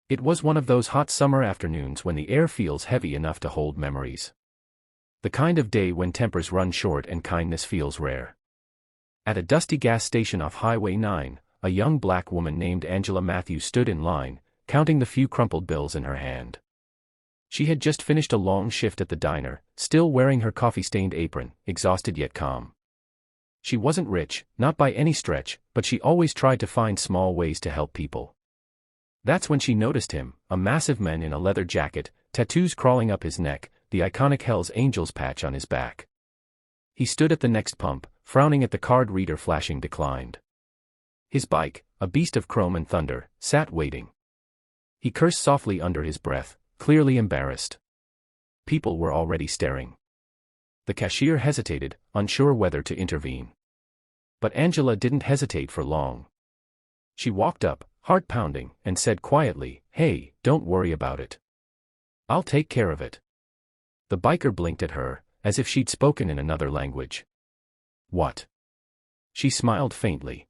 It was one of those hot summer afternoons when the air feels heavy enough to hold memories. The kind of day when tempers run short and kindness feels rare. At a dusty gas station off Highway 9, a young black woman named Angela Matthews stood in line, counting the few crumpled bills in her hand. She had just finished a long shift at the diner, still wearing her coffee-stained apron, exhausted yet calm. She wasn't rich, not by any stretch, but she always tried to find small ways to help people. That's when she noticed him, a massive man in a leather jacket, tattoos crawling up his neck, the iconic Hell's Angels patch on his back. He stood at the next pump, frowning at the card reader flashing declined. His bike, a beast of chrome and thunder, sat waiting. He cursed softly under his breath, clearly embarrassed. People were already staring. The cashier hesitated, unsure whether to intervene. But Angela didn't hesitate for long. She walked up, heart pounding, and said quietly, "Hey, don't worry about it. I'll take care of it." The biker blinked at her, as if she'd spoken in another language. "What?" She smiled faintly.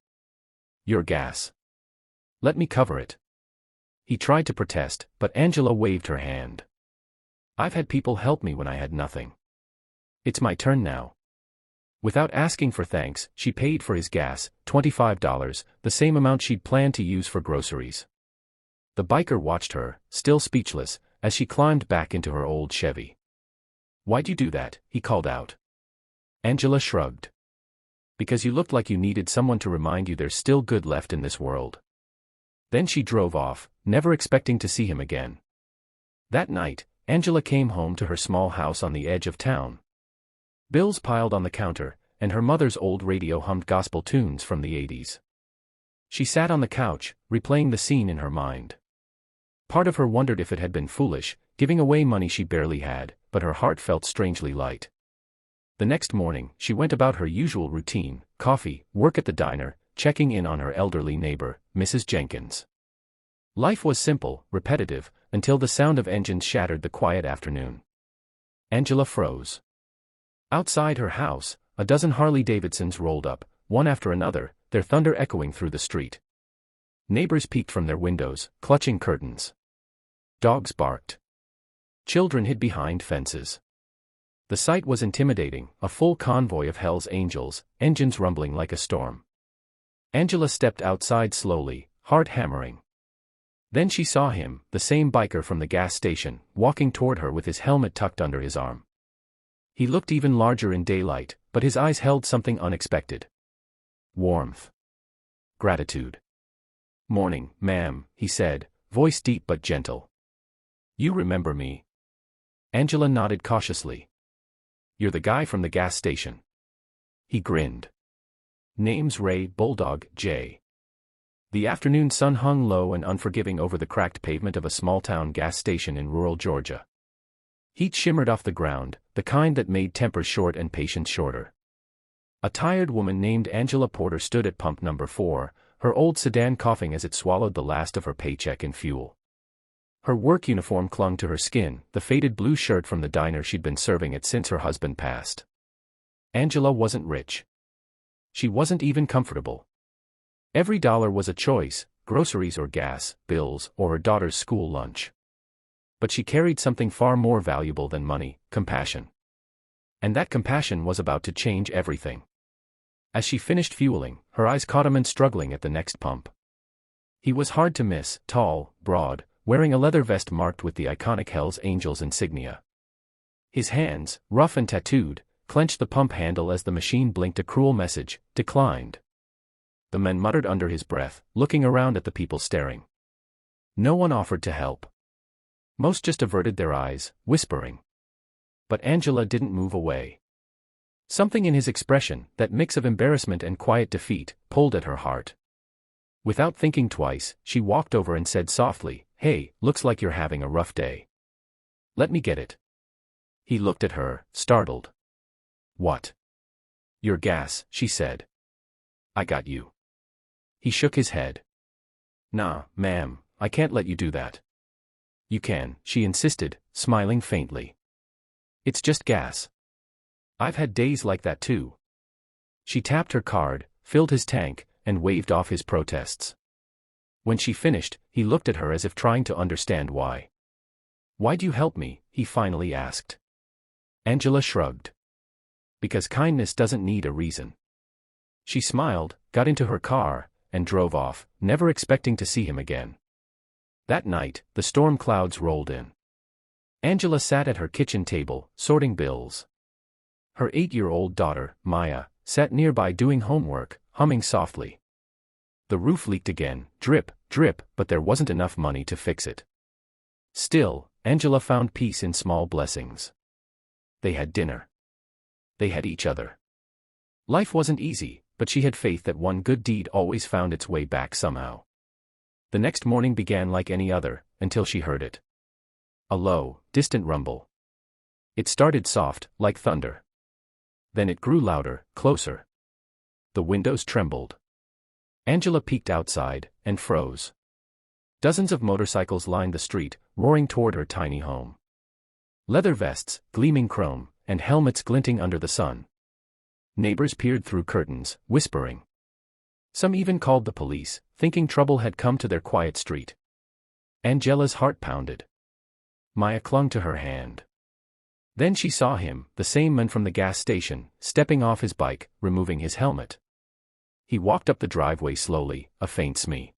"Your gas. Let me cover it." He tried to protest, but Angela waved her hand. "I've had people help me when I had nothing. It's my turn now." Without asking for thanks, she paid for his gas, $25, the same amount she'd planned to use for groceries. The biker watched her, still speechless, as she climbed back into her old Chevy. "Why'd you do that?" he called out. Angela shrugged. "Because you looked like you needed someone to remind you there's still good left in this world." Then she drove off, never expecting to see him again. That night, Angela came home to her small house on the edge of town. Bills piled on the counter, and her mother's old radio hummed gospel tunes from the 80s. She sat on the couch, replaying the scene in her mind. Part of her wondered if it had been foolish, giving away money she barely had, but her heart felt strangely light. The next morning, she went about her usual routine: coffee, work at the diner, checking in on her elderly neighbor, Mrs. Jenkins. Life was simple, repetitive, until the sound of engines shattered the quiet afternoon. Angela froze. Outside her house, a dozen Harley-Davidsons rolled up, one after another, their thunder echoing through the street. Neighbors peeked from their windows, clutching curtains. Dogs barked. Children hid behind fences. The sight was intimidating, a full convoy of Hell's Angels, engines rumbling like a storm. Angela stepped outside slowly, heart hammering. Then she saw him, the same biker from the gas station, walking toward her with his helmet tucked under his arm. He looked even larger in daylight, but his eyes held something unexpected. Warmth. Gratitude. "Morning, ma'am," he said, voice deep but gentle. "You remember me?" Angela nodded cautiously. "You're the guy from the gas station." He grinned. "Name's Ray Bulldog J." The afternoon sun hung low and unforgiving over the cracked pavement of a small-town gas station in rural Georgia. Heat shimmered off the ground, the kind that made tempers short and patience shorter. A tired woman named Angela Porter stood at pump number 4, her old sedan coughing as it swallowed the last of her paycheck in fuel. Her work uniform clung to her skin, the faded blue shirt from the diner she'd been serving at since her husband passed. Angela wasn't rich. She wasn't even comfortable. Every dollar was a choice: groceries or gas, bills, or her daughter's school lunch. But she carried something far more valuable than money: compassion. And that compassion was about to change everything. As she finished fueling, her eyes caught a man struggling at the next pump. He was hard to miss, tall, broad, wearing a leather vest marked with the iconic Hell's Angels insignia. His hands, rough and tattooed, clenched the pump handle as the machine blinked a cruel message: declined. The man muttered under his breath, looking around at the people staring. No one offered to help. Most just averted their eyes, whispering. But Angela didn't move away. Something in his expression, that mix of embarrassment and quiet defeat, pulled at her heart. Without thinking twice, she walked over and said softly, "Hey, looks like you're having a rough day. Let me get it." He looked at her, startled. "What?" "Your gas," she said. "I got you." He shook his head. "Nah, ma'am, I can't let you do that." "You can," she insisted, smiling faintly. "It's just gas. I've had days like that too." She tapped her card, filled his tank, and waved off his protests. When she finished, he looked at her as if trying to understand why. "Why'd you help me?" he finally asked. Angela shrugged. "Because kindness doesn't need a reason." She smiled, got into her car, and drove off, never expecting to see him again. That night, the storm clouds rolled in. Angela sat at her kitchen table, sorting bills. Her 8-year-old daughter, Maya, sat nearby doing homework, humming softly. The roof leaked again, drip, drip, but there wasn't enough money to fix it. Still, Angela found peace in small blessings. They had dinner. They had each other. Life wasn't easy, but she had faith that one good deed always found its way back somehow. The next morning began like any other, until she heard it. A low, distant rumble. It started soft, like thunder. Then it grew louder, closer. The windows trembled. Angela peeked outside, and froze. Dozens of motorcycles lined the street, roaring toward her tiny home. Leather vests, gleaming chrome, and helmets glinting under the sun. Neighbors peered through curtains, whispering. Some even called the police, thinking trouble had come to their quiet street. Angela's heart pounded. Maya clung to her hand. Then she saw him, the same man from the gas station, stepping off his bike, removing his helmet. He walked up the driveway slowly, a faint smile.